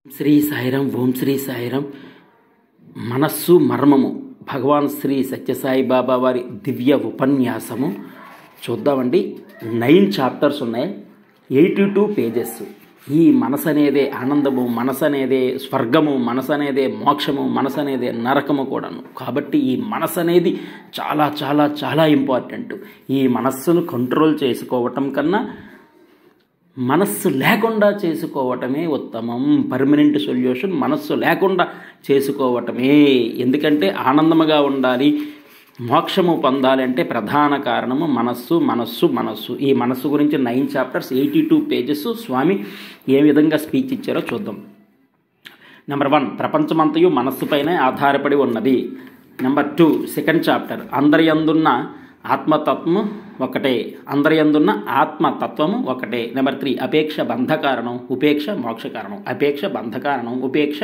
శ్రీ సాయిరాం. ఓం శ్రీ సాయిరాం. మనస్సు మర్మము భగవాన్ శ్రీ సత్యసాయి బాబా వారి దివ్య ఉపన్యాసము చూద్దామండి. 9 చాప్టర్స్ ఉన్నాయి, 82 పేజెస్. ఈ మనసు అనేదే ఆనందము, మనసు అనేదే స్వర్గము, మనసు అనేదే మోక్షము, మనసు అనేదే నరకము కూడాను. కాబట్టి ఈ మనసు అనేది చాలా చాలా చాలా ఇంపార్టెంట్. ఈ మనస్సును కంట్రోల్ చేసుకోవటం కన్నా మనస్సు లేకుండా చేసుకోవటమే ఉత్తమం. పర్మనెంట్ సొల్యూషన్ మనస్సు లేకుండా చేసుకోవటమే. ఎందుకంటే ఆనందముగా ఉండాలి, మోక్షము పొందాలి అంటే ప్రధాన కారణము మనస్సు మనస్సు మనస్సు. ఈ మనస్సు గురించి 9 చాప్టర్స్ 82 పేజెస్ స్వామి ఏ విధంగా స్పీచ్ ఇచ్చారో చూద్దాం. నెంబర్ 1, ప్రపంచమంతయు మనస్సుపైనే ఆధారపడి ఉన్నది. నెంబర్ 2, సెకండ్ చాప్టర్, అందరి యందున్న ఆత్మతత్వము ఒకటే, అందరి యందున్న ఆత్మతత్వము ఒకటే. నెంబర్ 3, అపేక్ష బంధకారణం, ఉపేక్ష మోక్షకారణం. అపేక్ష బంధకారణం, ఉపేక్ష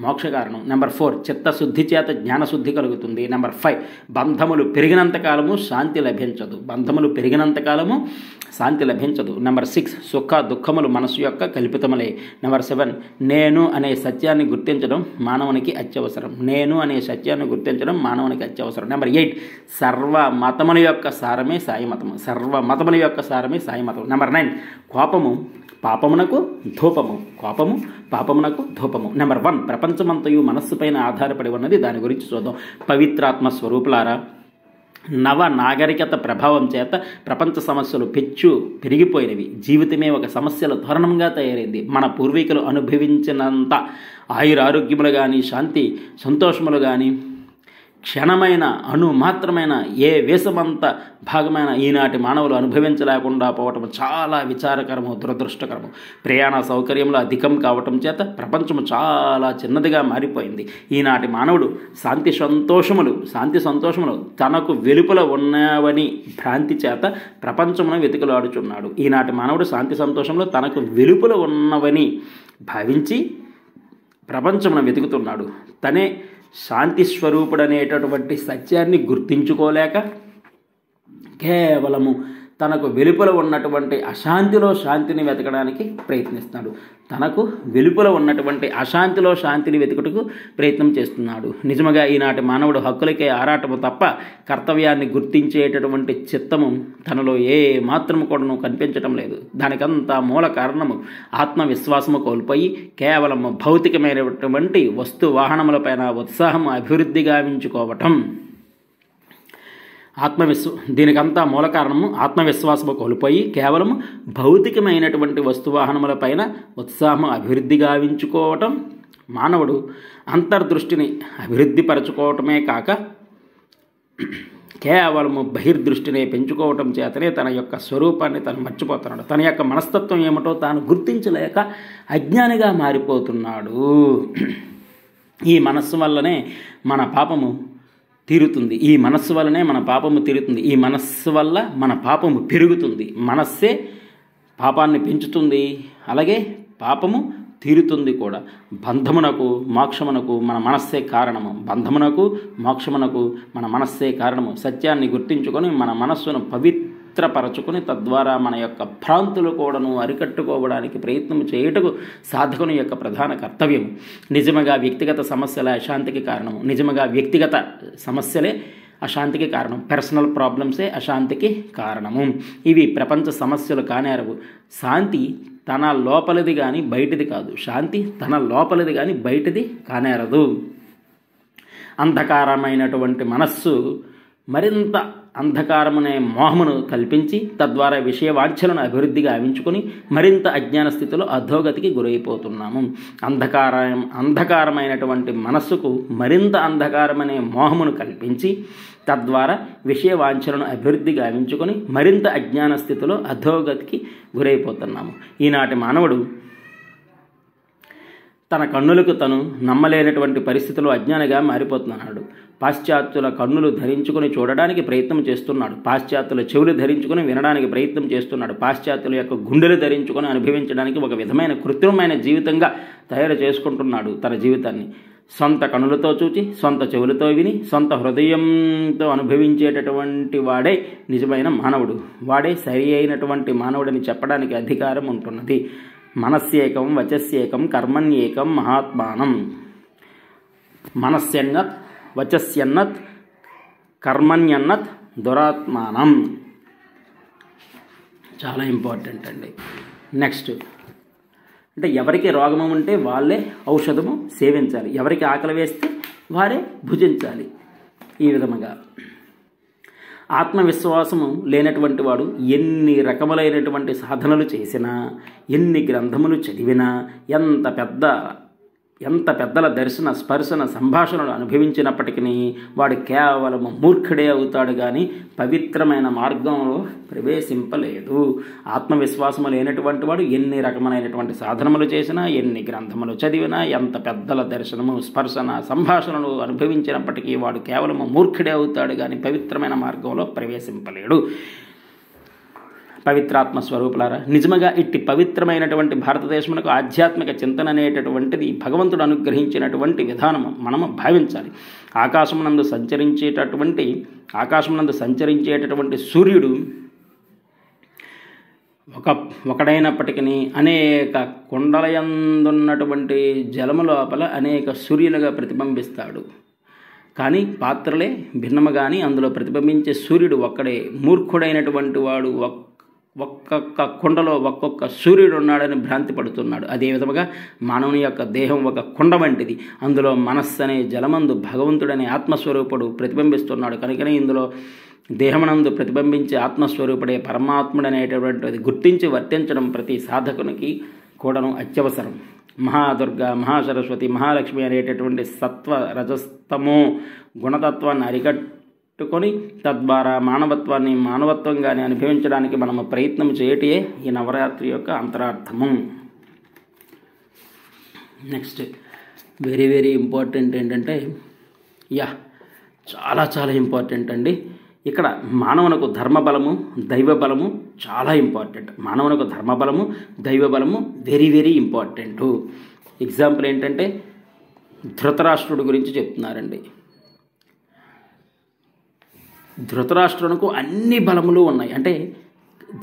మోక్షకారణం. నెంబర్ 4, చిత్తశుద్ధి చేత జ్ఞానశుద్ధి కలుగుతుంది. నెంబర్ 5, బంధములు పెరిగినంతకాలము శాంతి లభించదు, బంధములు పెరిగినంతకాలము శాంతి లభించదు. నెంబర్ 6, సుఖ దుఃఖములు మనసు యొక్క కల్పితములే. నెంబర్ 7, నేను అనే సత్యాన్ని గుర్తించడం మానవునికి అత్యవసరం, నేను అనే సత్యాన్ని గుర్తించడం మానవునికి అత్యవసరం. నెంబర్ 8, సర్వ మతముల యొక్క సారమే సాయి మతము, సర్వ మతముల యొక్క సారమే సాయి మతం. నెంబర్ 9, కోపము పాపమునకు ధూపము, కోపము పాపమునకు ధూపము. నెంబర్ 1, ప్రపంచమంతయు మనస్సుపైన ఆధారపడి ఉన్నది. దాని గురించి చూద్దాం. పవిత్రాత్మ స్వరూపులారా, నవ నాగరికత ప్రభావం చేత ప్రపంచ సమస్యలు పెరిగిపోయినవి. జీవితమే ఒక సమస్యల తోరణంగా తయారైంది. మన పూర్వీకులు అనుభవించినంత ఆయురారోగ్యములు కానీ, శాంతి సంతోషములు కానీ, క్షణమైన మాత్రమైన ఏ వేసమంత భాగమైన ఈనాటి మానవులు అనుభవించలేకుండా పోవటం చాలా విచారకరము, దురదృష్టకరము. ప్రయాణ సౌకర్యములు అధికం కావటం చేత ప్రపంచము చాలా చిన్నదిగా మారిపోయింది. ఈనాటి మానవుడు శాంతి సంతోషములు తనకు వెలుపల ఉన్నవని భ్రాంతి చేత ప్రపంచమును వెతుకులాడుచున్నాడు. ఈనాటి మానవుడు శాంతి సంతోషములు తనకు వెలుపల ఉన్నవని భావించి ప్రపంచమును వెతుకుతున్నాడు. తనే శాంతి స్వరూపుడనేటటువంటి సత్యాన్ని గుర్తించుకోలేక కేవలము తనకు వెలుపల ఉన్నటువంటి అశాంతిలో శాంతిని వెతకడానికి ప్రయత్నిస్తున్నాడు. తనకు వెలుపల ఉన్నటువంటి అశాంతిలో శాంతిని వెతుకుటకు ప్రయత్నం చేస్తున్నాడు. నిజముగా ఈనాటి మానవుడు హక్కులకే ఆరాటము తప్ప కర్తవ్యాన్ని గుర్తించేటటువంటి చిత్తము తనలో ఏ మాత్రము కూడాను కనిపించటం లేదు. దానికంతా మూల కారణము ఆత్మవిశ్వాసము కోల్పోయి కేవలము భౌతికమైనటువంటి వస్తు వాహనములపైన ఉత్సాహము అభివృద్ధి గావించుకోవటం. దీనికంతా మూల కారణము ఆత్మవిశ్వాసము కోల్పోయి కేవలము భౌతికమైనటువంటి వస్తువాహనములపైన ఉత్సాహము అభివృద్ధి గావించుకోవటం. మానవుడు అంతర్దృష్టిని అభివృద్ధిపరచుకోవటమే కాక కేవలము బహిర్దృష్టిని పెంచుకోవటం చేతనే తన యొక్క స్వరూపాన్ని తను మర్చిపోతున్నాడు. తన యొక్క మనస్తత్వం ఏమిటో తాను గుర్తించలేక అజ్ఞానిగా మారిపోతున్నాడు. ఈ మనస్సు వల్లనే మన పాపము తీరుతుంది, ఈ మనస్సు వల్లనే మన పాపము తీరుతుంది, ఈ మనస్సు వల్ల మన పాపము పెరుగుతుంది. మనస్సే పాపాన్ని పెంచుతుంది, అలాగే పాపము తీరుతుంది కూడా. బంధమునకు మోక్షమునకు మన మనస్సే కారణము, బంధమునకు మోక్షమునకు మన మనస్సే కారణము. సత్యాన్ని గుర్తించుకొని మన మనస్సును పవిత్రపరచుకొని తద్వారా మన యొక్క భ్రాంతులు కూడాను అరికట్టుకోవడానికి ప్రయత్నం చేయుటకు సాధకుని యొక్క ప్రధాన కర్తవ్యం. నిజముగా వ్యక్తిగత సమస్యలే అశాంతికి కారణము, నిజముగా వ్యక్తిగత సమస్యలే అశాంతికి కారణం, పర్సనల్ ప్రాబ్లమ్సే అశాంతికి కారణము. ఇవి ప్రపంచ సమస్యలు కానేరవు. శాంతి తన లోపలిది కానీ బయటిది కాదు, శాంతి తన లోపలిది కానీ బయటిది కానేరదు. అంధకారమైనటువంటి మనస్సు మరింత అంధకారమునే మోహమును కల్పించి తద్వారా విషయవాంఛలను అభివృద్ధిగా ఆవించుకొని మరింత అజ్ఞాన స్థితిలో అధోగతికి గురైపోతున్నాము. అంధకారమైనటువంటి మనస్సుకు మరింత అంధకారమనే మోహమును కల్పించి తద్వారా విషయవాంఛలను అభివృద్ధిగా ఆవించుకొని మరింత అజ్ఞాన స్థితిలో అధోగతికి గురైపోతున్నాము. ఈనాటి మానవుడు తన కన్నులకు తను నమ్మలేనటువంటి పరిస్థితుల్లో అజ్ఞానిగా మారిపోతున్నాడు. పాశ్చాత్యుల కన్నులు ధరించుకొని చూడడానికి ప్రయత్నం చేస్తున్నాడు, పాశ్చాత్యుల చెవులు ధరించుకొని వినడానికి ప్రయత్నం చేస్తున్నాడు, పాశ్చాత్యుల యొక్క గుండెలు ధరించుకొని అనుభవించడానికి ఒక విధమైన కృత్రిమమైన జీవితంగా తయారు చేసుకుంటున్నాడు తన జీవితాన్ని. సొంత కనులతో చూచి, సొంత చెవులతో విని, సొంత హృదయంతో అనుభవించేటటువంటి వాడే నిజమైన మానవుడు, వాడే సరి అయినటువంటి మానవుడని చెప్పడానికి అధికారం ఉంటున్నది. మనస్యేకం వచస్యేకం కర్మణ్యేకం మహాత్మానం. మనస్యన్నత్ వచస్యన్నత్ కర్మణ్యన్నత్ దురాత్మానం. చాలా ఇంపార్టెంట్ అండి. నెక్స్ట్ అంటే ఎవరికి రోగము ఉంటే వాళ్ళే ఔషధము సేవించాలి, ఎవరికి ఆకలి వేస్తే వారే భుజించాలి. ఈ విధముగా ఆత్మవిశ్వాసము లేనటువంటి వాడు ఎన్ని రకములైనటువంటి సాధనలు చేసినా, ఎన్ని గ్రంథములు చదివినా, ఎంత పెద్దల దర్శన స్పర్శన సంభాషణలు అనుభవించినప్పటికీ వాడు కేవలము మూర్ఖుడే అవుతాడు కానీ పవిత్రమైన మార్గంలో ప్రవేశింపలేదు. ఆత్మవిశ్వాసము లేనటువంటి వాడు ఎన్ని రకమైనటువంటి సాధనములు చేసినా, ఎన్ని గ్రంథములు చదివినా, ఎంత పెద్దల దర్శనము స్పర్శన సంభాషణలు అనుభవించినప్పటికీ వాడు కేవలము మూర్ఖుడే అవుతాడు కానీ పవిత్రమైన మార్గంలో ప్రవేశింపలేడు. పవిత్రాత్మ స్వరూపులారా, నిజముగా ఇట్టి పవిత్రమైనటువంటి భారతదేశమునకు ఆధ్యాత్మిక చింతన అనేటటువంటిది భగవంతుడు అనుగ్రహించినటువంటి విధానము మనము భావించాలి. ఆకాశమునందు సంచరించేటటువంటి సూర్యుడు ఒకడైనప్పటికీ అనేక కుండలయందున్నటువంటి జలము లోపల అనేక సూర్యులుగా ప్రతిబింబిస్తాడు. కానీ పాత్రలే భిన్నము కానీ అందులో ప్రతిబింబించే సూర్యుడు ఒక్కడే. మూర్ఖుడైనటువంటి వాడు ఒక్కొక్క కుండలో ఒక్కొక్క సూర్యుడు ఉన్నాడని భ్రాంతి పడుతున్నాడు. అదే విధముగా మానవుని యొక్క దేహం ఒక కుండ వంటిది. అందులో మనస్సు అనే జలమందు భగవంతుడనే ఆత్మస్వరూపుడు ప్రతిబింబిస్తున్నాడు. కనుకనే ఇందులో దేహమునందు ప్రతిబింబించే ఆత్మస్వరూపుడే పరమాత్ముడు అనేటటువంటిది గుర్తించి వర్తించడం ప్రతి సాధకునికి కూడాను అత్యవసరం. మహాదుర్గ, మహాసరస్వతి, మహాలక్ష్మి అనేటటువంటి సత్వ రజస్తమో గుణతత్వాన్ని అరికట్టుకొని తద్వారా మానవత్వాన్ని మానవత్వంగానే అనుభవించడానికి మనము ప్రయత్నం చేయటే ఈ నవరాత్రి యొక్క అంతరార్థము. నెక్స్ట్ వెరీ వెరీ ఇంపార్టెంట్ ఏంటంటే చాలా ఇంపార్టెంట్ అండి. ఇక్కడ మానవునకు ధర్మబలము దైవబలము చాలా ఇంపార్టెంట్. మానవునకు ధర్మబలము దైవబలము వెరీ వెరీ ఇంపార్టెంటు. ఎగ్జాంపుల్ ఏంటంటే ధృతరాష్ట్రుడి గురించి చెప్తున్నారండి. ధృతరాష్ట్రునకు అన్ని బలములు ఉన్నాయి. అంటే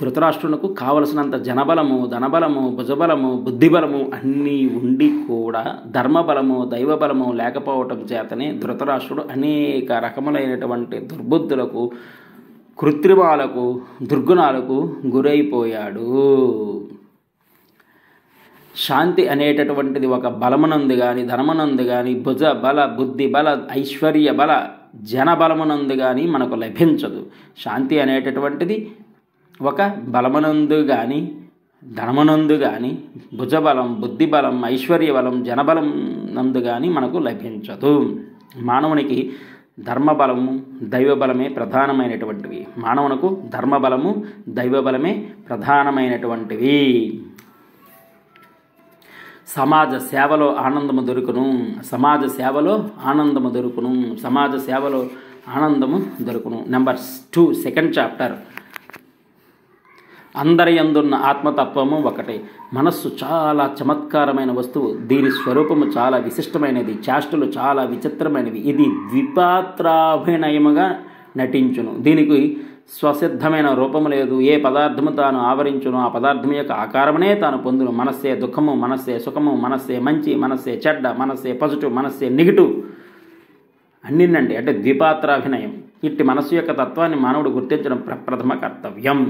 ధృతరాష్ట్రునకు కావలసినంత జనబలము, ధనబలము, భుజబలము, బుద్ధిబలము అన్నీ ఉండి కూడా ధర్మబలము దైవబలము లేకపోవటం చేతనే ధృతరాష్ట్రుడు అనేక రకములైనటువంటి దుర్బుద్ధులకు, కృత్రిమాలకు, దుర్గుణాలకు గురైపోయాడు. శాంతి అనేటటువంటిది ఒక బలమునందు కానీ, ధనమునందు కానీ, భుజ బల, బుద్ధి బల, ఐశ్వర్య బల, జనబలమునందు కానీ మనకు లభించదు. శాంతి అనేటటువంటిది ఒక బలమునందు కానీ, ధనమునందు కానీ, భుజబలం, బుద్ధిబలం, ఐశ్వర్యబలం, జనబలం నందు కానీ మనకు లభించదు. మానవునికి ధర్మబలము దైవబలమే ప్రధానమైనటువంటివి. మానవునకు ధర్మబలము దైవబలమే ప్రధానమైనటువంటివి. సమాజ సేవలో ఆనందము దొరుకును, సమాజ సేవలో ఆనందము దొరుకును, సమాజ సేవలో ఆనందము దొరుకును. Number 2 second chapter. అందరి యందున్న ఆత్మతత్వము ఒకటే. మనస్సు చాలా చమత్కారమైన వస్తువు. దీని స్వరూపము చాలా విశిష్టమైనది, చేష్టలు చాలా విచిత్రమైనవి. ఇది ద్విపాత్రాభినయముగా నటించును. దీనికి స్వసిద్ధమైన రూపము లేదు. ఏ పదార్థము తాను ఆవరించును ఆ పదార్థం యొక్క ఆకారమునే తాను పొందును. మనస్సే దుఃఖము, మనస్సే సుఖము, మనస్సే మంచి, మనస్సే చెడ్డ, మనస్సే పాజిటివ్, మనస్సే నెగిటివ్ అన్నిందండి. అంటే ద్విపాత్రాభినయం. ఇట్టి మనస్సు యొక్క తత్వాన్ని మానవుడు గుర్తించడం ప్రప్రథమ కర్తవ్యం.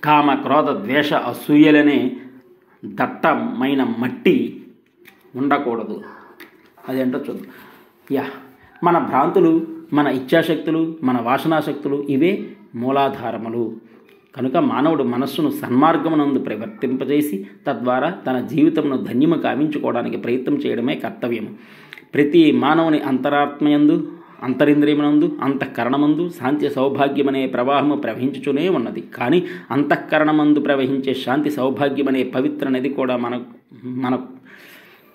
కామ, క్రోధ, ద్వేష, అసూయలనే దట్టమైన మట్టి ఉండకూడదు. అదేంటో చూద్దాం. మన భ్రాంతులు, మన ఇచ్ఛాశక్తులు, మన వాసనాశక్తులు ఇవే మూలాధారములు. కనుక మానవుడు మనస్సును సన్మార్గమునందు ప్రవర్తింపజేసి తద్వారా తన జీవితమును ధన్యము కావించుకోవడానికి ప్రయత్నం చేయడమే కర్తవ్యము. ప్రతి మానవుని అంతరాత్మయందు, అంతరింద్రియమునందు, అంతఃకరణమందు శాంతి సౌభాగ్యమనే ప్రవాహము ప్రవహించుతూనే ఉన్నది. కానీ అంతఃకరణమందు ప్రవహించే శాంతి సౌభాగ్యమనే పవిత్ర నది కూడా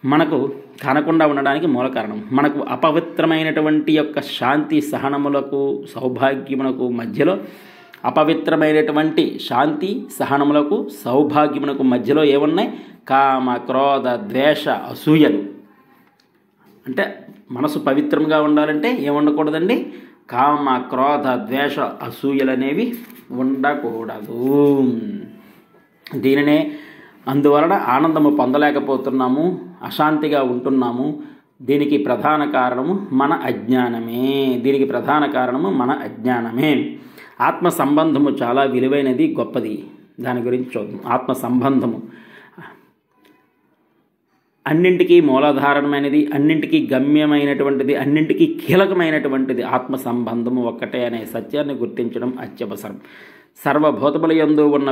మనకు కానకుండా ఉండడానికి మూల కారణం. మనకు అపవిత్రమైనటువంటి యొక్క శాంతి సహనములకు సౌభాగ్యమునకు మధ్యలో, అపవిత్రమైనటువంటి శాంతి సహనములకు సౌభాగ్యమునకు మధ్యలో ఏమున్నాయి? కామ, క్రోధ, ద్వేష, అసూయలు. అంటే మనసు పవిత్రంగా ఉండాలంటే ఏముండకూడదండి? కామ, క్రోధ, ద్వేష, అసూయలు అనేవి ఉండకూడదు. దీనినే అందువలన ఆనందము పొందలేకపోతున్నాము, అశాంతిగా ఉంటున్నాము. దీనికి ప్రధాన కారణము మన అజ్ఞానమే. ఆత్మ సంబంధము చాలా విలువైనది, గొప్పది. దాని గురించి చూద్దాం. ఆత్మ సంబంధము అన్నింటికీ మూలాధారణమైనది, అన్నింటికీ గమ్యమైనటువంటిది, అన్నింటికీ కీలకమైనటువంటిది. ఆత్మ సంబంధము ఒక్కటే అనే సత్యాన్ని గుర్తించడం అత్యవసరం. సర్వభూతముల యందు ఉన్న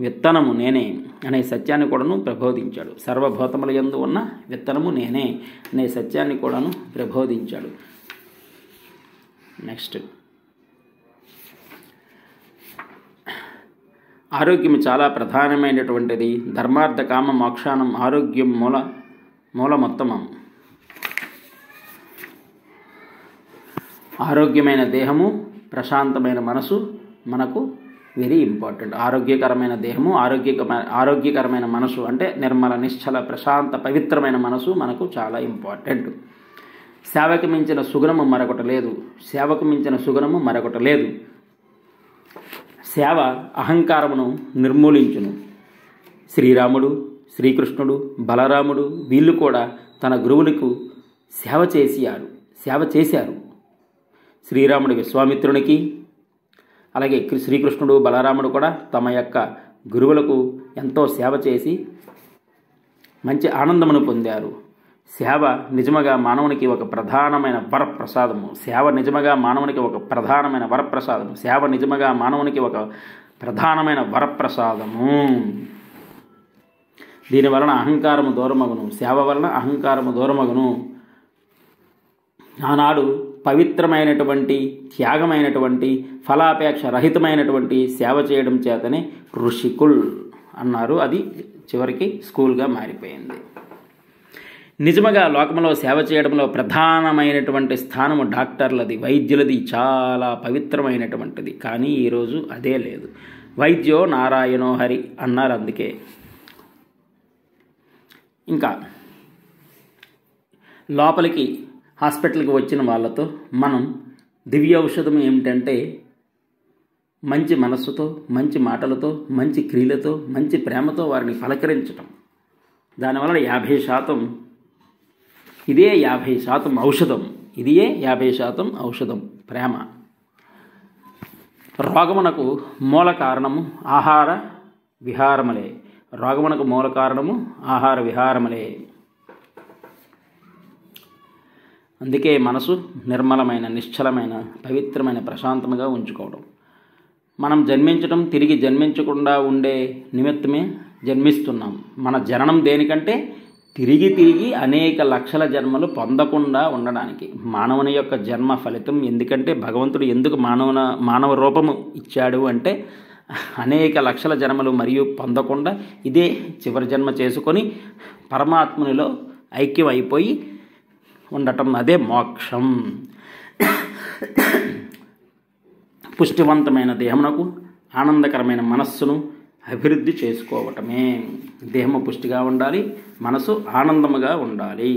విత్తనము నేనే అనే సత్యాన్ని కూడాను ప్రబోధించాడు. సర్వభూతముల యందు ఉన్న విత్తనము నేనే అనే సత్యాన్ని కూడాను ప్రబోధించాడు. నెక్స్ట్, ఆరోగ్యం చాలా ప్రధానమైనటువంటిది. ధర్మార్థ కామ మోక్షానం ఆరోగ్యం మూలమొత్తమం. ఆరోగ్యమైన దేహము, ప్రశాంతమైన మనసు మనకు వెరీ ఇంపార్టెంట్. ఆరోగ్యకరమైన దేహము, ఆరోగ్యకరమైన మనసు అంటే నిర్మల, నిశ్చల, ప్రశాంత, పవిత్రమైన మనసు మనకు చాలా ఇంపార్టెంట్. సేవకు మించిన సుగుణము మరొకటి లేదు. సేవ అహంకారమును నిర్మూలించును. శ్రీరాముడు, శ్రీకృష్ణుడు, బలరాముడు వీళ్ళు కూడా తన గురువులకు సేవ చేశారు. శ్రీరాముడు విశ్వామిత్రునికి, అలాగే శ్రీకృష్ణుడు, బలరాముడు కూడా తమ యొక్క గురువులకు ఎంతో సేవ చేసి మంచి ఆనందమును పొందారు. సేవ నిజముగా మానవునికి ఒక ప్రధానమైన వరప్రసాదము. దీని వలన అహంకారము దూరమగును. సేవ వలన అహంకారము దూరమగును. ఆనాడు పవిత్రమైనటువంటి, త్యాగమైనటువంటి, ఫలాపేక్ష రహితమైనటువంటి సేవ చేయడం చేతనే ఋషికుల్ అన్నారు. అది చివరికి స్కూల్గా మారిపోయింది. నిజముగా లోకంలో సేవ చేయడంలో ప్రధానమైనటువంటి స్థానము డాక్టర్లది, వైద్యులది చాలా పవిత్రమైనటువంటిది. కానీ ఈరోజు అదే లేదు. వైద్యో నారాయణో హరి అన్నారు. అందుకే ఇంకా లోపలికి హాస్పిటల్కి వచ్చిన వాళ్ళతో మనం దివ్య ఔషధం ఏమిటంటే మంచి మనస్సుతో, మంచి మాటలతో, మంచి క్రియలతో, మంచి ప్రేమతో వారిని పలకరించటం. దానివల్ల 50% ఇదే 50% ఔషధం ప్రేమ. రోగమునకు మూల కారణము ఆహార విహారములే. అందుకే మనసు నిర్మలమైన, నిశ్చలమైన, పవిత్రమైన, ప్రశాంతముగా ఉంచుకోవడం. మనం జన్మించడం, తిరిగి జన్మించకుండా ఉండే నిమిత్తమే జన్మిస్తున్నాం. మన జననం దేనికంటే తిరిగి అనేక లక్షల జన్మలు పొందకుండా ఉండడానికి. మానవుని యొక్క జన్మ ఫలితం. ఎందుకంటే భగవంతుడు ఎందుకు మానవ రూపము ఇచ్చాడు అంటే అనేక లక్షల జన్మలు మరియు పొందకుండా ఇదే చివరి జన్మ చేసుకొని పరమాత్మునిలో ఐక్యం అయిపోయి ఉండటం. అదే మోక్షం. పుష్టివంతమైన దేహమునకు, ఆనందకరమైన మనస్సును అభివృద్ధి చేసుకోవటమే. దేహము పుష్టిగా ఉండాలి, మనసు ఆనందముగా ఉండాలి.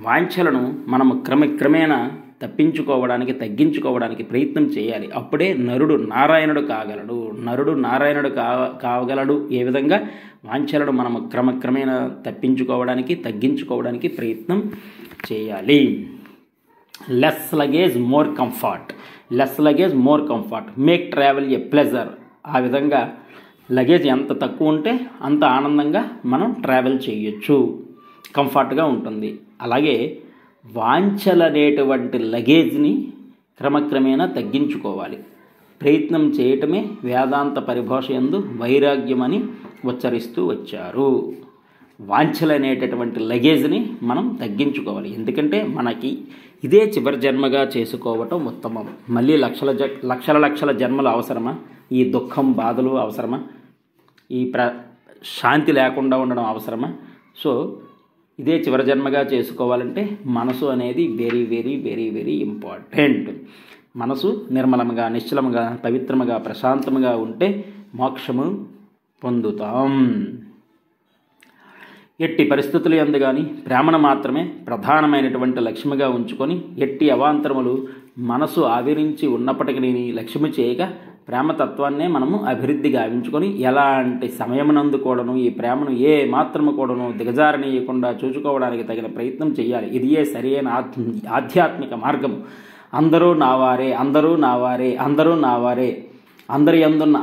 వాంఛలను మనము క్రమేణా తగ్గించుకోవడానికి ప్రయత్నం చేయాలి. అప్పుడే నరుడు నారాయణుడు కాగలడు. ఏ విధంగా? వాంఛలను మనము క్రమేణా తగ్గించుకోవడానికి ప్రయత్నం చేయాలి. Less luggage more comfort, make travel ఏ ప్లెజర్. ఆ విధంగా లగేజ్ ఎంత తక్కువ ఉంటే అంత ఆనందంగా మనం ట్రావెల్ చేయొచ్చు, కంఫర్ట్గా ఉంటుంది. అలాగే వాంఛలనేటువంటి లగేజ్ని క్రమేణా తగ్గించుకోవాలి. ప్రయత్నం చేయటమే వేదాంత పరిభాష యందు వైరాగ్యమని ఉచ్చరిస్తూ వచ్చారు. వాంఛలనేటటువంటి లగేజ్ని మనం తగ్గించుకోవాలి. ఎందుకంటే మనకి ఇదే చివరి జన్మగా చేసుకోవటం ఉత్తమం. మళ్ళీ లక్షల జన్మలు అవసరమా? ఈ దుఃఖం, బాధలు అవసరమా? ఈ శాంతి లేకుండా ఉండడం అవసరమా? సో ఇదే చివరి జన్మగా చేసుకోవాలంటే మనసు అనేది very very very very important. మనసు నిర్మలముగా, నిశ్చలముగా, పవిత్రముగా, ప్రశాంతముగా ఉంటే మోక్షము పొందుతాం. ఎట్టి పరిస్థితులు యందు కానీ ప్రేమను మాత్రమే ప్రధానమైనటువంటి లక్ష్యముగా ఉంచుకొని ఎట్టి అవాంతరములు మనసు ఆవిరించి ఉన్నప్పటికీ లక్ష్యము చేయక ప్రేమతత్వాన్నే మనము అభివృద్ధి గావించుకొని ఎలాంటి సమయమునందు కూడాను ఈ ప్రేమను ఏ మాత్రము కూడాను దిగజారనీయకుండా చూసుకోవడానికి తగిన ప్రయత్నం చేయాలి. ఇదియే సరైన ఆధ్యాత్మిక మార్గము. అందరూ నావారే, అందరూ నావారే, అందరూ నావారే, అందరి యందున్న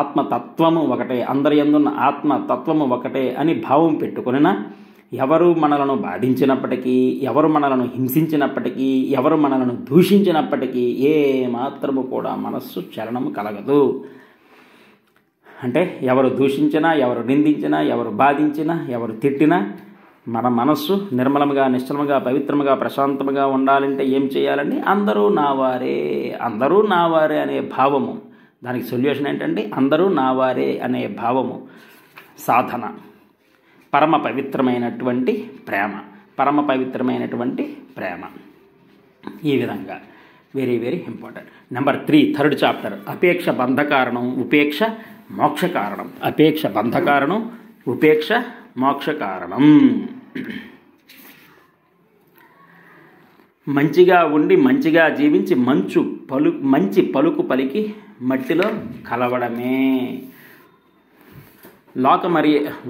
ఆత్మతత్వము ఒకటే, అందరి యందున్న ఆత్మతత్వము ఒకటే అని భావం పెట్టుకొనినా ఎవరు మనలను బాధించినప్పటికీ, ఎవరు మనలను హింసించినప్పటికీ, ఎవరు మనలను దూషించినప్పటికీ ఏ మాత్రము కూడా మనస్సు చలనము కలగదు. అంటే ఎవరు దూషించినా, ఎవరు నిందించినా, ఎవరు బాధించినా, ఎవరు తిట్టినా మన మనస్సు నిర్మలముగా, నిశ్చలముగా, పవిత్రముగా, ప్రశాంతముగా ఉండాలంటే ఏం చేయాలండి? అందరూ నావారే, అందరూ నావారే అనే భావము. దానికి సొల్యూషన్ ఏంటంటే అందరూ నావారే అనే భావము సాధన. పరమ పవిత్రమైనటువంటి ప్రేమ, పరమ పవిత్రమైనటువంటి ప్రేమ. ఈ విధంగా very very important. Number 3, third chapter. అపేక్ష బంధకారణం, ఉపేక్ష మోక్ష కారణం. అపేక్ష బంధకారణం, ఉపేక్ష మోక్ష కారణం. మంచిగా ఉండి మంచిగా జీవించి మంచి పలుకు పలికి మట్టిలో కలవడమే.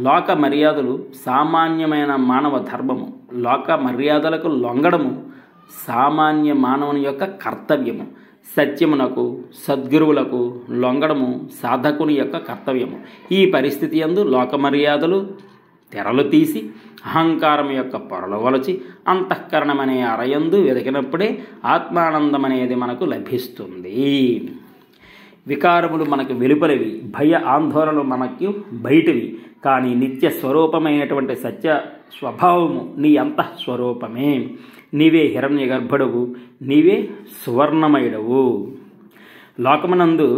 లోక మర్యాదలు సామాన్యమైన మానవ ధర్మము. లోక మర్యాదలకు లొంగడము సామాన్య మానవుని యొక్క కర్తవ్యము. సత్యమునకు, సద్గురువులకు లొంగడము సాధకుని యొక్క కర్తవ్యము. ఈ పరిస్థితి యందు లోక మర్యాదలు తెరలు తీసి అహంకారం యొక్క పొరలు వలచి అంతఃకరణమనే అరయందు వెతికినప్పుడే ఆత్మానందం అనేది మనకు లభిస్తుంది. వికారములు మనకు వెలుపలివి, భయ ఆందోళనలు మనకు బయటివి. కానీ నిత్య స్వరూపమైనటువంటి సత్య స్వభావము నీ అంతఃస్వరూపమే. నీవే హిరణ్య గర్భుడవు, నీవే సువర్ణమయుడవు. లోకమునందు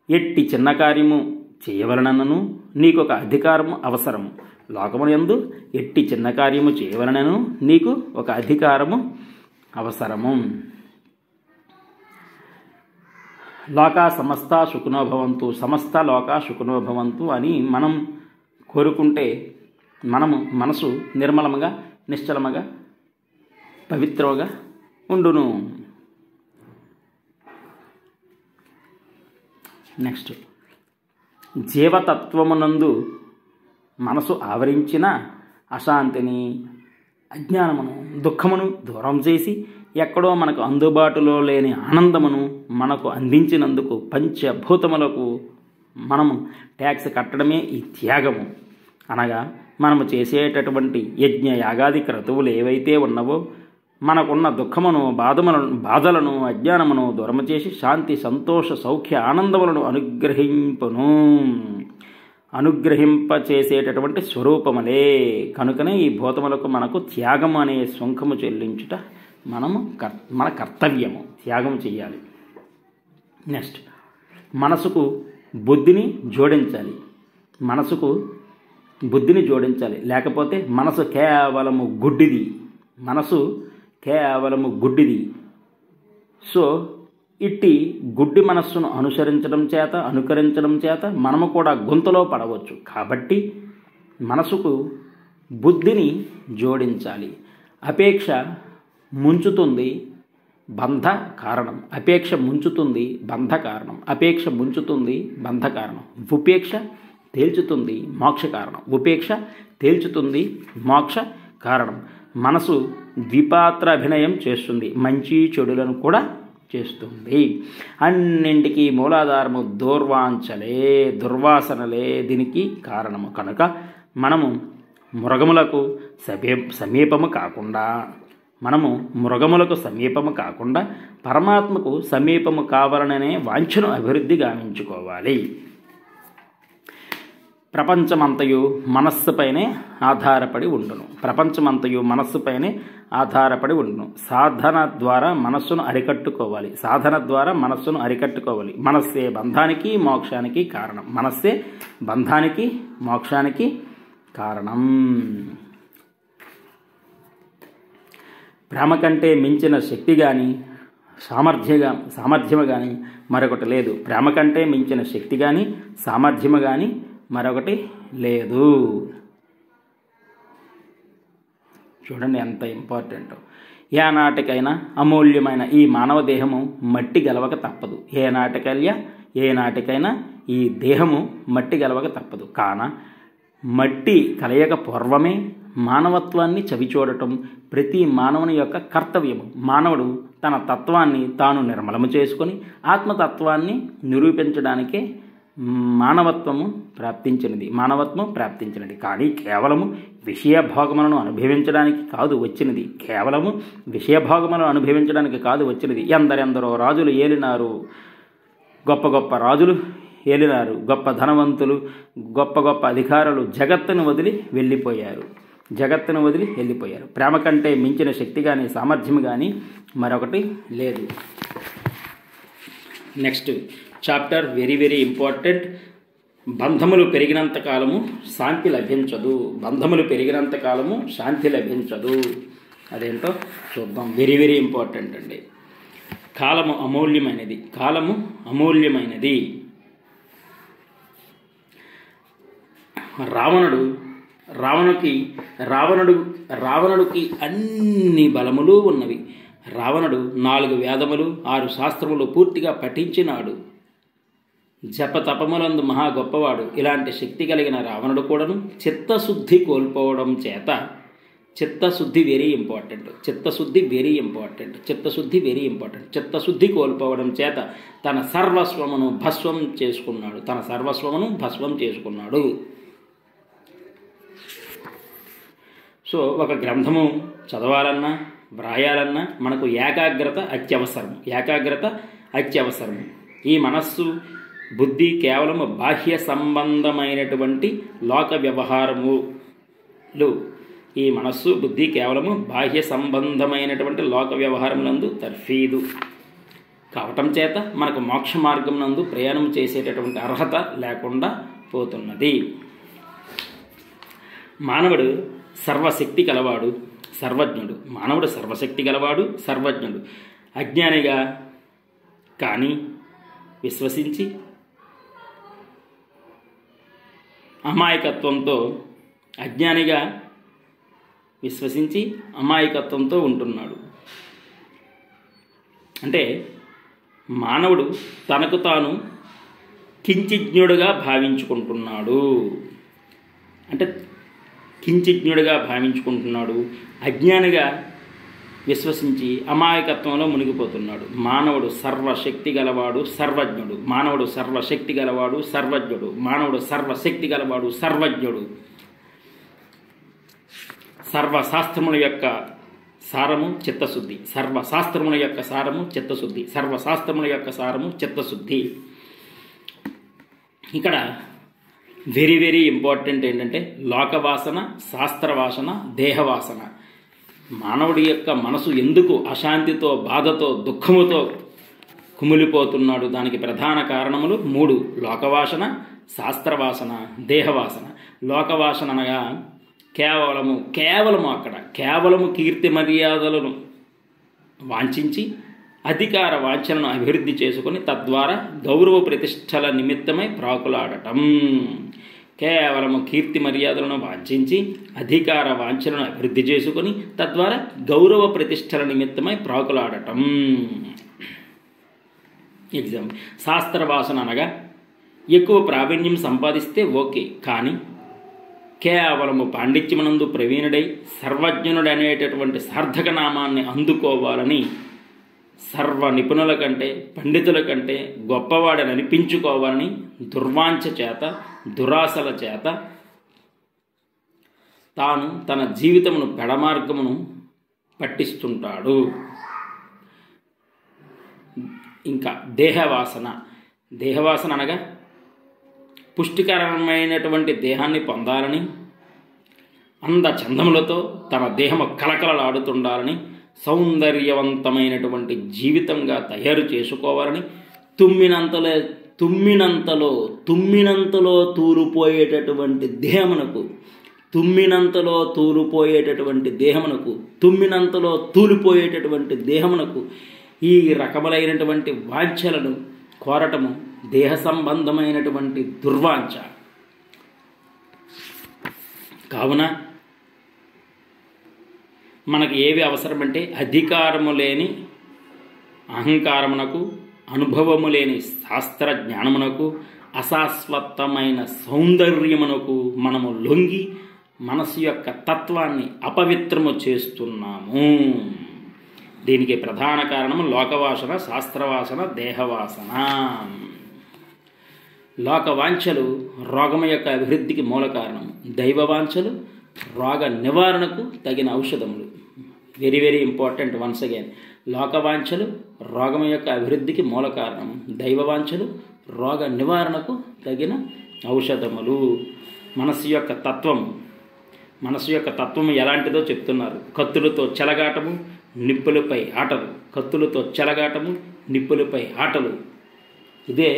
ఎట్టి చిన్న కార్యము చేయవలనను నీకు ఒక అధికారము అవసరము. లోకమునందు ఎట్టి చిన్న కార్యము చేయవలనను నీకు ఒక అధికారము అవసరము. లోకా సమస్త సుఖినో భవంతు, సమస్త లోకా సుఖినో భవంతు అని మనం కోరుకుంటే మనము మనసు నిర్మలముగా, నిశ్చలముగా, పవిత్రముగా ఉండును. నెక్స్ట్, జీవతత్వమునందు మనసు ఆవరించిన అశాంతిని, అజ్ఞానమును, దుఃఖమును దూరం చేసి ఎక్కడో మనకు అందుబాటులో లేని ఆనందమును మనకు అందించినందుకు పంచభూతములకు మనము ట్యాక్స్ కట్టడమే ఈ త్యాగము. అనగా మనము చేసేటటువంటి యజ్ఞ యాగాది క్రతువులు ఏవైతే ఉన్నవో మనకున్న దుఃఖమును, బాధలను, అజ్ఞానమును దూరము చేసి శాంతి, సంతోష, సౌఖ్య, ఆనందములను అనుగ్రహింపచేసేటటువంటి స్వరూపములే. కనుకనే ఈ భూతములకు మనకు త్యాగము అనే సుంకము చెల్లించుట మన కర్తవ్యము. త్యాగం చేయాలి. నెక్స్ట్, మనసుకు బుద్ధిని జోడించాలి. మనసుకు బుద్ధిని జోడించాలి, లేకపోతే మనసు కేవలము గుడ్డిది. మనసు కేవలము గుడ్డిది. సో ఇట్టి గుడ్డి మనస్సును అనుకరించడం చేత మనము కూడా గుంతలో పడవచ్చు. కాబట్టి మనసుకు బుద్ధిని జోడించాలి. అపేక్ష ముంచుతుంది, బంధ కారణం. అపేక్ష ముంచుతుంది, బంధ కారణం. అపేక్ష ముంచుతుంది, బంధ కారణం. ఉపేక్ష తేల్చుతుంది, మోక్ష కారణం. ఉపేక్ష తేల్చుతుంది, మోక్ష కారణం. మనసు ద్విపాత్ర అభినయం చేస్తుంది, మంచి చెడులను కూడా చేస్తుంది. అన్నింటికీ మూలాధారము దుర్వాసనలే దీనికి కారణము. కనుక మనము మృగములకు సమీపము కాకుండా పరమాత్మకు సమీపము కావాలనే వాంఛను అభివృద్ధి గావించుకోవాలి. ప్రపంచమంతయు మనస్సుపైనే ఆధారపడి ఉండును. ప్రపంచమంతయు మనస్సుపైనే ఆధారపడి ఉండును. సాధన ద్వారా మనస్సును అరికట్టుకోవాలి. మనస్సే బంధానికి, మోక్షానికి కారణం. మనస్సే బంధానికి, మోక్షానికి కారణం. ప్రేమ కంటే మించిన శక్తి కానీ సామర్థ్యము కానీ మరొకటి లేదు. ప్రేమ కంటే మించిన శక్తి కానీ సామర్థ్యము కానీ మరొకటి లేదు. చూడండి ఎంత ఇంపార్టెంట్. ఏనాటికైనా అమూల్యమైన ఈ మానవ దేహము మట్టి గెలవక తప్పదు. ఏనాటికైనా ఈ దేహము మట్టి గెలవక తప్పదు. కాన మట్టి కలయక పూర్వమే మానవత్వాన్ని చవిచూడటం ప్రతి మానవుని యొక్క కర్తవ్యము. మానవుడు తన తత్వాన్ని తాను నిర్మలము చేసుకొని ఆత్మతత్వాన్ని నిరూపించడానికే మానవత్వం ప్రాప్తించినది. కానీ కేవలము విషయభోగములను అనుభవించడానికి కాదు వచ్చినది. ఎందరెందరో రాజులు ఏలినారు, గొప్ప గొప్ప రాజులు ఏలినారు, గొప్ప ధనవంతులు, గొప్ప గొప్ప అధికారులు జగత్తును వదిలి వెళ్ళిపోయారు. ప్రేమ కంటే మించిన శక్తి కానీ సామర్థ్యం కానీ మరొకటి లేదు. Next chapter very very important. బంధములు పెరిగినంత కాలము శాంతి లభించదు. అదేంటో చూద్దాం. వెరీ వెరీ ఇంపార్టెంట్ అండి. కాలము అమూల్యమైనది. రావణుడికి అన్ని బలములు ఉన్నవి. రావణుడు 4 వేదములు 6 శాస్త్రములు పూర్తిగా పఠించినాడు. జపతపములందు మహా గొప్పవాడు. ఇలాంటి శక్తి కలిగిన రావణుడు కూడాను చిత్తశుద్ధి కోల్పోవడం చేత చిత్తశుద్ధి వెరీ ఇంపార్టెంట్. చిత్తశుద్ధి కోల్పోవడం చేత తన సర్వస్వమును భస్వం చేసుకున్నాడు. సో ఒక గ్రంథము చదవాలన్నా వ్రాయాలన్నా మనకు ఏకాగ్రత అత్యవసరం. ఈ మనస్సు బుద్ధి కేవలము బాహ్య సంబంధమైనటువంటి లోక వ్యవహారములందు తర్ఫీదు కావటం చేత మనకు మోక్ష మార్గం నందు ప్రయాణం చేసేటటువంటి అర్హత లేకుండా పోతున్నది. మానవుడు సర్వశక్తి గలవాడు, సర్వజ్ఞుడు. అజ్ఞానిగా కానీ విశ్వసించి అమాయకత్వంతో ఉంటున్నాడు. అంటే మానవుడు తనకు తాను కించిజ్ఞుడుగా భావించుకుంటున్నాడు. అజ్ఞానిగా విశ్వసించి అమాయకత్వంలో మునిగిపోతున్నాడు. మానవుడు సర్వశక్తి గలవాడు, సర్వజ్ఞుడు. సర్వశాస్త్రముల యొక్క సారము చిత్తశుద్ధి. ఇక్కడ వెరీ వెరీ ఇంపార్టెంట్ ఏంటంటే లోకవాసన, శాస్త్రవాసన, దేహవాసన. మానవుడి యొక్క మనసు ఎందుకు అశాంతితో, బాధతో, దుఃఖముతో కుమిలిపోతున్నాడు? దానికి ప్రధాన కారణములు 3: లోకవాసన, శాస్త్రవాసన, దేహవాసన. లోకవాసన అనగా కేవలము కీర్తి మర్యాదలను వాంఛించి అధికార వాంఛనను అభివృద్ధి చేసుకొని తద్వారా గౌరవ ప్రతిష్టల నిమిత్తమై ప్రాకులాడటం. కేవలము కీర్తి మర్యాదలను వాంఛించి అధికార వాంఛనను అభివృద్ధి చేసుకొని తద్వారా గౌరవ ప్రతిష్టల నిమిత్తమై ప్రాకులాడటం. ఎగ్జాంపుల్, శాస్త్రవాసన అనగా ఎక్కువ ప్రావీణ్యం సంపాదిస్తే ఓకే, కానీ కేవలము పాండిత్యమునందు ప్రవీణుడై సర్వజ్ఞుడు అనేటటువంటి సార్థక నామాన్ని అందుకోవాలని సర్వ నిపుణుల కంటే, పండితుల కంటే గొప్పవాడని అనిపించుకోవాలని దుర్వాంఛ చేత, దురాశల చేత తాను తన జీవితమును పెడమార్గమును పట్టిస్తుంటాడు. ఇంకా దేహవాసన అనగా పుష్టికరమైనటువంటి దేహాన్ని పొందాలని, అందచందములతో తన దేహము కలకలలాడుతుండాలని, సౌందర్యవంతమైనటువంటి జీవితంగా తయారు చేసుకోవాలని, తుమ్మినంతలో తూలిపోయేటటువంటి దేహమునకు ఈ రకములైనటువంటి వాంఛలను కోరటము దేహ సంబంధమైనటువంటి దుర్వాంఛ. కావున మనకి ఏవి అవసరమంటే అధికారము లేని అహంకారమునకు, అనుభవము లేని శాస్త్ర జ్ఞానమునకు, అశాశ్వతమైన సౌందర్యమునకు మనము లొంగి మనసు యొక్క తత్వాన్ని అపవిత్రము చేస్తున్నాము. దీనికి ప్రధాన కారణము లోకవాసన, శాస్త్రవాసన, దేహవాసన. లోకవాంఛలు రోగము యొక్క అభివృద్ధికి మూల కారణం. దైవవాంఛలు రోగ నివారణకు తగిన ఔషధములు. Very very important. Once again, లోకవాంఛలు రోగము యొక్క అభివృద్ధికి మూల కారణం. దైవవాంఛలు రోగ నివారణకు తగిన ఔషధములు. మనసు యొక్క తత్వము ఎలాంటిదో చెప్తున్నారు. కత్తులతో చెలగాటము, నిప్పులపై ఆటలు. కత్తులతో చెలగాటము, నిప్పులపై ఆటలు. ఇదే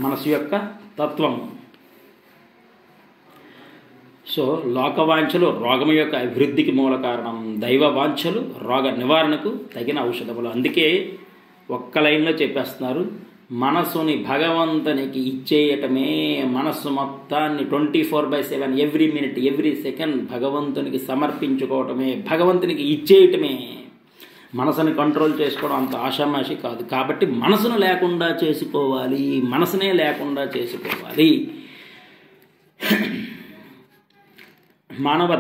మనసు యొక్క తత్వము. సో లోకవాంఛలు రోగము యొక్క అభివృద్ధికి మూల కారణం. దైవ వాంఛలు రోగ నివారణకు తగిన ఔషధములు. అందుకే ఒక్క లైన్లో చెప్పేస్తున్నారు, మనసుని భగవంతునికి ఇచ్చేయటమే. మనస్సు మొత్తాన్ని 24/7 ఎవ్రీ మినిట్ ఎవ్రీ సెకండ్ భగవంతునికి సమర్పించుకోవటమే, భగవంతునికి ఇచ్చేయటమే. మనసుని కంట్రోల్ చేసుకోవడం అంత ఆషామాషి కాదు. కాబట్టి మనసును లేకుండా చేసుకోవాలి, మనసునే లేకుండా చేసుకోవాలి. మాధవ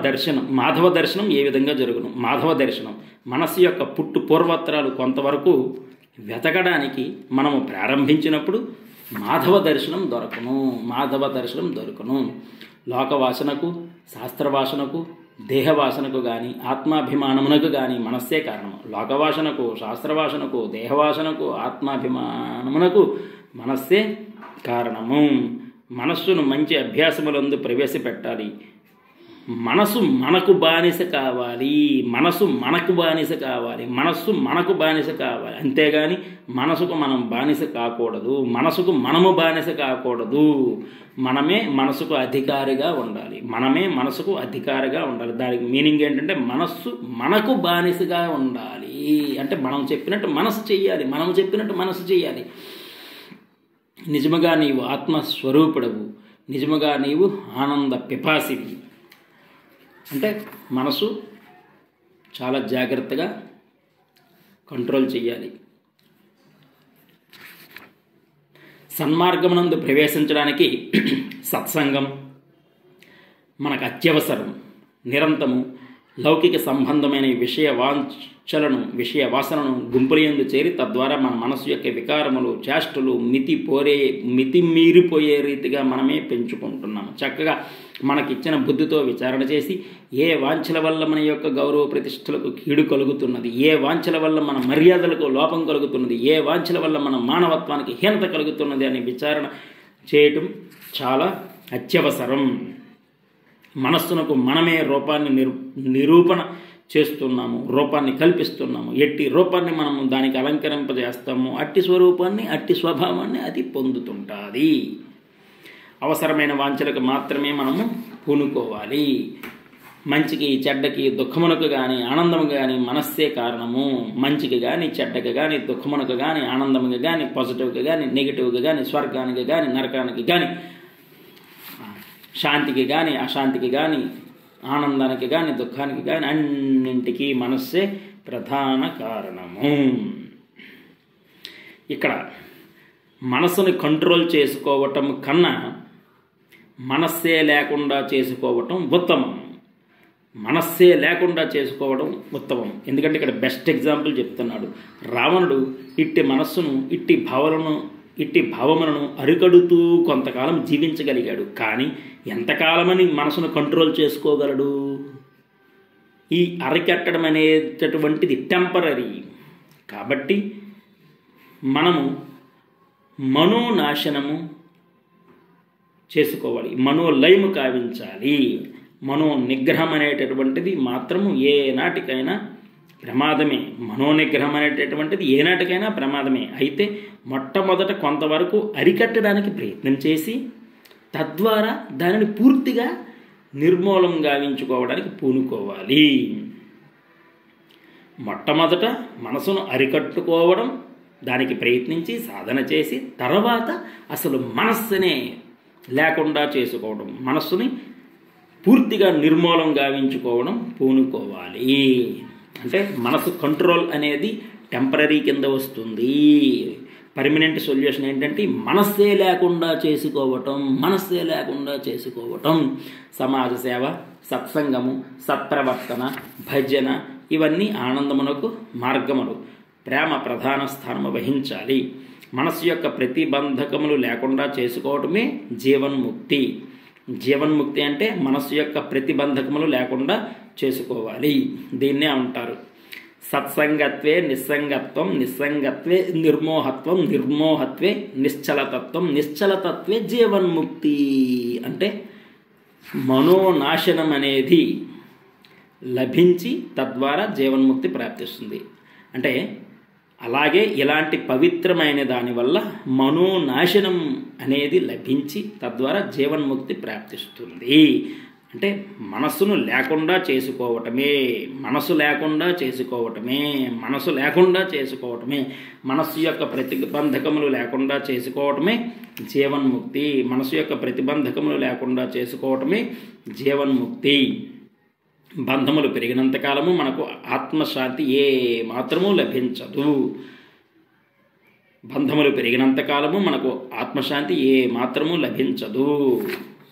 దర్శనం ఏ విధంగా జరుగును? మాధవ దర్శనం మనసు యొక్క పుట్టు పూర్వత్రాలు కొంతవరకు వెతకడానికి మనము ప్రారంభించినప్పుడు మాధవ దర్శనం దొరకను. లోకవాసనకు, శాస్త్రవాసనకు, దేహవాసనకు కానీ ఆత్మాభిమానమునకు కానీ మనస్సే కారణము. లోకవాసనకు, శాస్త్రవాసనకు, దేహవాసనకు, ఆత్మాభిమానమునకు మనస్సే కారణము. మనస్సును మంచి అభ్యాసములందు ప్రవేశపెట్టాలి. మనసు మనకు బానిస కావాలి. మనసు మనకు బానిస కావాలి. అంతేగాని మనసుకు మనం బానిస కాకూడదు. మనసుకు మనము బానిస కాకూడదు. మనమే మనసుకు అధికారిగా ఉండాలి. దానికి మీనింగ్ ఏంటంటే మనస్సు మనకు బానిసగా ఉండాలి. అంటే మనం చెప్పినట్టు మనసు చెయ్యాలి. నిజముగా నీవు ఆత్మస్వరూపుడవు. నిజముగా నీవు ఆనంద పిపాసివి. అంటే మనసు చాలా జాగ్రత్తగా కంట్రోల్ చేయాలి. సన్మార్గమునందు ప్రవేశించడానికి సత్సంగం మనకు అత్యవసరం. నిరంతరము లౌకిక సంబంధమైన విషయ వాసనను గుంపులందు చేరి తద్వారా మన మనసు యొక్క వికారములు, చేష్టలు మితిమీరిపోయే రీతిగా మనమే పెంచుకుంటున్నాము. చక్కగా మనకిచ్చిన బుద్ధితో విచారణ చేసి ఏ వాంఛల వల్ల మన యొక్క గౌరవ ప్రతిష్టలకు కీడు కలుగుతున్నది, ఏ వాంఛల వల్ల మన మర్యాదలకు లోపం కలుగుతున్నది, ఏ వాంఛల వల్ల మన మానవత్వానికి హీనత కలుగుతున్నది అని విచారణ చేయటం చాలా అత్యవసరం. మనస్సునకు మనమే రూపాన్ని నిరూపణ చేస్తున్నాము, రూపాన్ని కల్పిస్తున్నాము. ఎట్టి రూపాన్ని మనము దానికి అలంకరింపజేస్తాము, అట్టి స్వరూపాన్ని, అట్టి స్వభావాన్ని అది పొందుతుంటుంది. అవసరమైన వాంఛలకు మాత్రమే మనము పూనుకోవాలి. మంచికి చెడ్డకి దుఃఖమునకు కానీ ఆనందముకు కానీ మనస్సే కారణము. మంచికి కానీ చెడ్డకి కానీ దుఃఖమునకు కానీ ఆనందముకి కానీ పాజిటివ్కి కానీ నెగిటివ్కి కానీ స్వర్గానికి కానీ నరకానికి కానీ శాంతికి కానీ అశాంతికి కానీ ఆనందానికి కానీ దుఃఖానికి కానీ అన్నింటికీ మనస్సే ప్రధాన కారణము. ఇక్కడ మనసుని కంట్రోల్ చేసుకోవటం కన్నా మనస్సే లేకుండా చేసుకోవటం ఉత్తమం. ఎందుకంటే ఇక్కడ బెస్ట్ ఎగ్జాంపుల్ చెప్తున్నాడు. రావణుడు ఇట్టి మనస్సును, ఇట్టి భావములను అరికడుతూ కొంతకాలం జీవించగలిగాడు. కానీ ఎంతకాలమని మనసును కంట్రోల్ చేసుకోగలడు? ఈ అరికట్టడం అనేటటువంటిది టెంపరరీ. కాబట్టి మనము మనోనాశనము చేసుకోవాలి, మనోలయము కావించాలి. మనో నిగ్రహం అనేటటువంటిది మాత్రము ఏనాటికైనా ప్రమాదమే. మనోనిగ్రహం అనేటటువంటిది ఏనాటికైనా ప్రమాదమే. అయితే మొట్టమొదట కొంతవరకు అరికట్టడానికి ప్రయత్నం చేసి తద్వారా దానిని పూర్తిగా నిర్మూలం గావించుకోవడానికి పూనుకోవాలి. మొట్టమొదట మనసును అరికట్టుకోవడం, దానికి ప్రయత్నించి సాధన చేసి తర్వాత అసలు మనస్సునే లేకుండా చేసుకోవడం, మనస్సుని పూర్తిగా నిర్మూలం గావించుకోవడం పూనుకోవాలి. అంటే మనసు కంట్రోల్ అనేది టెంపరీ కింద వస్తుంది. పర్మనెంట్ సొల్యూషన్ ఏంటంటే మనస్సే లేకుండా చేసుకోవటం. సమాజ సేవ, సత్సంగము, సత్ప్రవర్తన, భజన ఇవన్నీ ఆనందమునకు మార్గములు. ప్రేమ ప్రధాన స్థానము వహించాలి. మనసు యొక్క ప్రతిబంధకములు లేకుండా చేసుకోవటమే జీవన్ముక్తి. జీవన్ముక్తి అంటే మనసు యొక్క ప్రతిబంధకములు లేకుండా చేసుకోవాలి. దీన్నే అంటారు సత్సంగత్వే నిస్సంగత్వం, నిస్సంగత్వే నిర్మోహత్వం, నిర్మోహత్వే నిశ్చలతత్వం, నిశ్చలతత్వే జీవన్ముక్తి. అంటే మనోనాశనం అనేది లభించి తద్వారా జీవన్ముక్తి ప్రాప్తిస్తుంది. అంటే అలాగే ఇలాంటి పవిత్రమైన దానివల్ల మనోనాశనం అనేది లభించి తద్వారా జీవన్ముక్తి ప్రాప్తిస్తుంది. అంటే మనస్సును లేకుండా చేసుకోవటమే, మనసు యొక్క ప్రతిబంధకములు లేకుండా చేసుకోవటమే జీవన్ముక్తి. మనసు యొక్క ప్రతిబంధకములు లేకుండా చేసుకోవటమే జీవన్ముక్తి. బంధములు పెరిగినంతకాలము మనకు ఆత్మశాంతి ఏ మాత్రము లభించదు. బంధములు పెరిగినంతకాలము మనకు ఆత్మశాంతి ఏ మాత్రము లభించదు.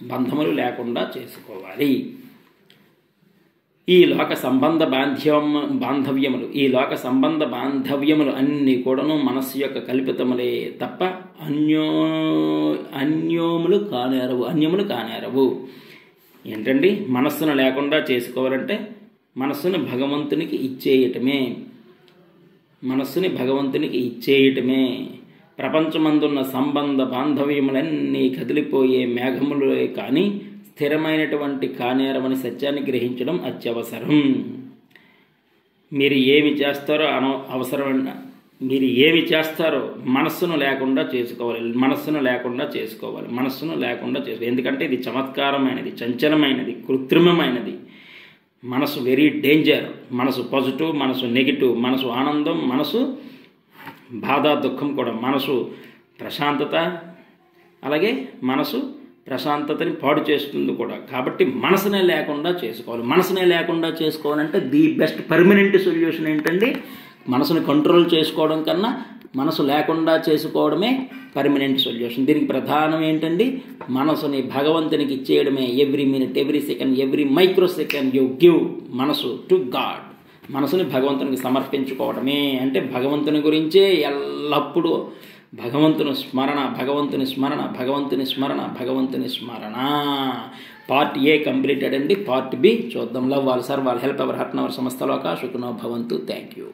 బంధములు లేకుండా చేసుకోవాలి. ఈ లోక సంబంధ బాంధవ్యములు అన్నీ కూడాను మనస్సు యొక్క కల్పితములే తప్ప అన్యములు కానేరవు. ఏంటండి మనస్సును లేకుండా చేసుకోవాలంటే మనస్సుని భగవంతునికి ఇచ్చేయటమే. ప్రపంచమందున్న సంబంధ బాంధవ్యములన్నీ కదిలిపోయే మేఘములే కానీ స్థిరమైనటువంటి కానేరమని సత్యాన్ని గ్రహించడం అత్యవసరం. మీరు ఏమి చేస్తారో మనస్సును లేకుండా చేసుకోవాలి. ఎందుకంటే ఇది చమత్కారమైనది, చంచలమైనది, కృత్రిమమైనది. మనసు వెరీ డేంజర్. మనసు పాజిటివ్, మనసు నెగిటివ్, మనసు ఆనందం, మనసు బాధ, దుఃఖం కూడా, మనసు ప్రశాంతత, అలాగే మనసు ప్రశాంతతని పాడు చేస్తుంది కూడా. కాబట్టి మనసునే లేకుండా చేసుకోవాలంటే ది బెస్ట్ పర్మనెంట్ సొల్యూషన్ ఏంటండి? మనసుని కంట్రోల్ చేసుకోవడం కన్నా మనసు లేకుండా చేసుకోవడమే పర్మనెంట్ సొల్యూషన్. దీనికి ప్రధానం ఏంటండి? మనసుని భగవంతునికి ఇచ్చేయడమే. Every minute, every second, every micro second you give మనసు టు గాడ్. మనసుని భగవంతునికి సమర్పించుకోవడమే. అంటే భగవంతుని గురించే ఎల్లప్పుడూ భగవంతుని స్మరణ. పార్ట్ ఏ కంప్లీటెడ్ అండి. పార్ట్ బి చూద్దాం. Love all, serve all, help ever, hurt never, సమస్త లోకా సుఖినో భవంతు. Thank you.